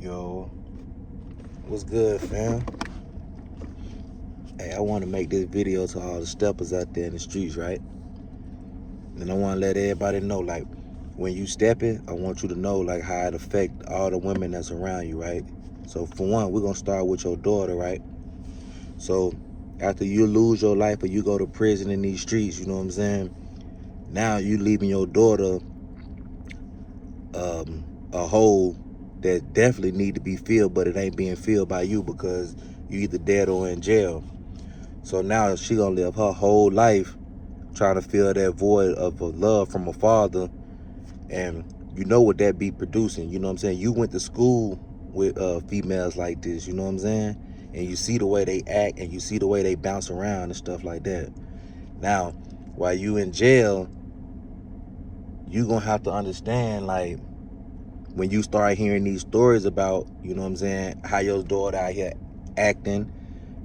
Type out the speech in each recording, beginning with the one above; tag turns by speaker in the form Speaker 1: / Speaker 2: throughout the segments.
Speaker 1: Yo, what's good, fam? Hey, I want to make this video to all the steppers out there in the streets, right? And I want to let everybody know, like, when you stepping, I want you to know, like, how it affect all the women that's around you, right? So, for one, we're going to start with your daughter, right? So, after you lose your life or you go to prison in these streets, you know what I'm saying? Now you leaving your daughter a hole that definitely need to be filled, but it ain't being filled by you because you either dead or in jail. So now she gonna live her whole life trying to fill that void of a love from a father, and you know what that be producing. You know what I'm saying? You went to school with females like this. You know what I'm saying? And you see the way they act, and you see the way they bounce around and stuff like that. Now, while you in jail, you gonna have to understand, like, when you start hearing these stories about, you know what I'm saying, how your daughter out here acting,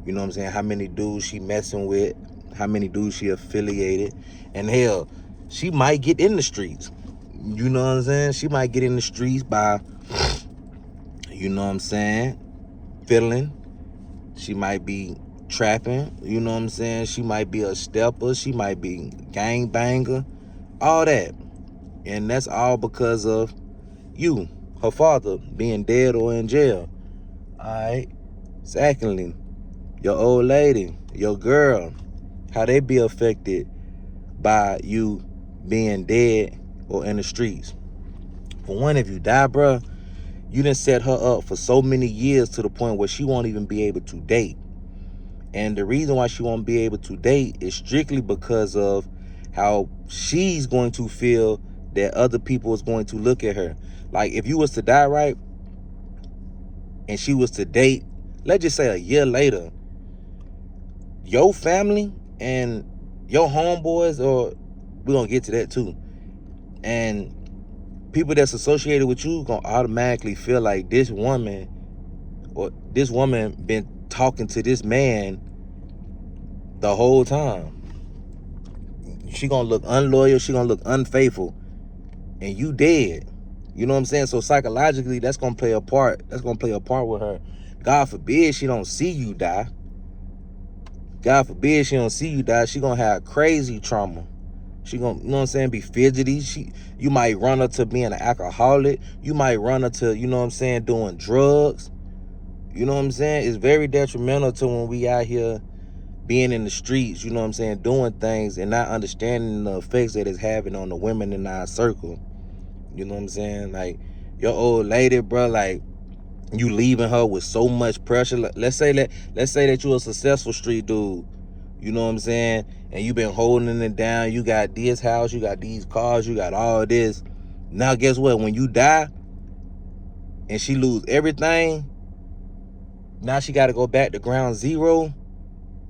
Speaker 1: you know what I'm saying, how many dudes she messing with, how many dudes she affiliated, and hell, she might get in the streets. You know what I'm saying? She might get in the streets by, you know what I'm saying, fiddling. She might be trapping, you know what I'm saying? She might be a stepper. She might be gang banger, all that. And that's all because of you, her father, being dead or in jail. All right? Secondly, your old lady, your girl, how they be affected by you being dead or in the streets. For one, if you die, bruh, you done set her up for so many years to the point where she won't even be able to date. And the reason why she won't be able to date is strictly because of how she's going to feel that other people is going to look at her. Like, if you was to die, right, and she was to date, let's just say a year later, your family and your homeboys, or we're gonna get to that too, and people that's associated with you gonna automatically feel like this woman been talking to this man the whole time. She gonna look unloyal, she gonna look unfaithful, and you dead. You know what I'm saying? So psychologically, that's gonna play a part. That's gonna play a part with her. God forbid she don't see you die. God forbid she don't see you die. She gonna have crazy trauma. She gonna, you know what I'm saying, be fidgety. You might run her to being an alcoholic. You might run her to, you know what I'm saying, doing drugs. You know what I'm saying? It's very detrimental to when we out here being in the streets, you know what I'm saying, doing things and not understanding the effects that it's having on the women in our circle. You know what I'm saying? Like, your old lady, bro, like, you leaving her with so much pressure. Let's say that you're a successful street dude. You know what I'm saying? And you been holding it down. You got this house, you got these cars, you got all this. Now guess what? When you die and she lose everything, now she got to go back to ground zero.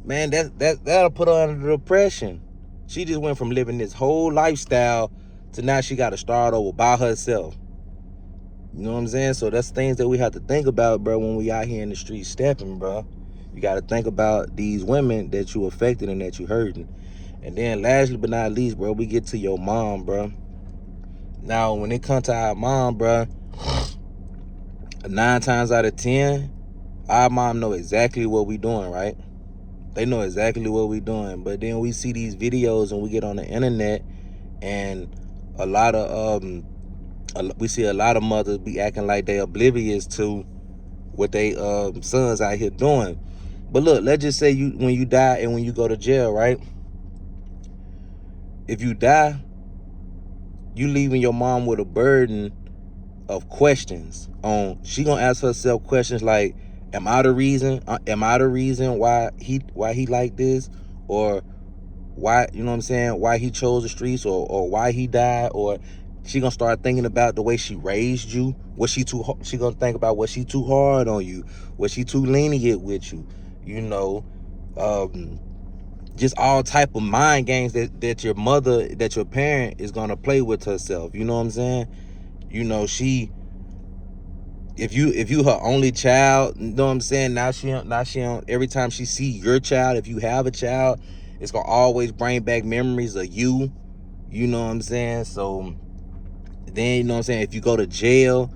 Speaker 1: Man, that'll put her under depression. She just went from living this whole lifestyle to now she got to start over by herself. You know what I'm saying? So that's things that we have to think about, bro, when we out here in the street stepping, bro. You got to think about these women that you affected and that you hurting. And then lastly but not least, bro, we get to your mom, bro. Now, when it comes to our mom, bro, 9 times out of 10, our mom know exactly what we doing, right? They know exactly what we doing. But then we see these videos and we get on the internet, and a lot of we see a lot of mothers be acting like they oblivious to what they sons out here doing. But look, let's just say when you die and when you go to jail, right? If you die, you leaving your mom with a burden of questions. She gonna ask herself questions like, am I the reason why he like this, or why, you know what I'm saying, why he chose the streets, or why he died? Or she gonna start thinking about the way she raised you. She gonna think about, was she too hard on you? Was she too lenient with you? You know, just all type of mind games that your parent is gonna play with herself. You know what I'm saying? You know, if you her only child, you know what I'm saying, now she don't, every time she see your child, if you have a child, it's gonna always bring back memories of you. You know what I'm saying? So then, you know what I'm saying, if you go to jail,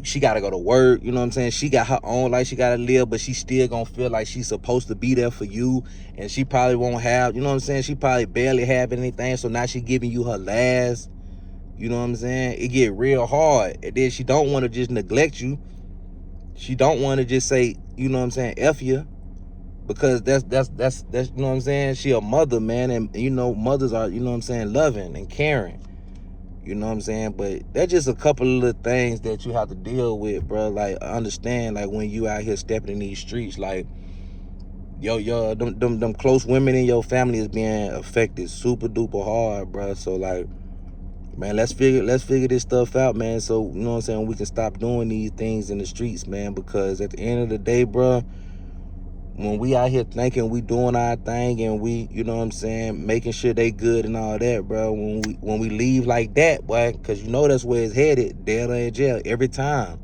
Speaker 1: She gotta go to work, you know what I'm saying? She got her own life she gotta live, but she still gonna feel like she's supposed to be there for you. And she probably won't have, you know what I'm saying? She probably barely have anything, so now she giving you her last. You know what I'm saying? It get real hard. And then she don't want to just neglect you. She don't want to just say, you know what I'm saying, F you. Because that's you know what I'm saying? She a mother, man, and you know, mothers are, you know what I'm saying, loving and caring. You know what I'm saying? But that's just a couple of the things that you have to deal with, bro. Like, understand, like, when you out here stepping in these streets, like, them close women in your family is being affected super duper hard, bro. So, like, man, let's figure this stuff out, man. So, you know what I'm saying, we can stop doing these things in the streets, man. Because at the end of the day, bro, when we out here thinking we doing our thing and we, you know what I'm saying, making sure they good and all that, bro, when we leave like that, boy, because you know that's where it's headed, dead or in jail every time.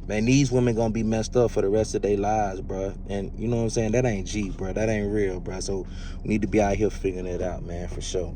Speaker 1: Man, these women gonna be messed up for the rest of their lives, bro. And you know what I'm saying, that ain't G, bro. That ain't real, bro. So we need to be out here figuring it out, man, for sure.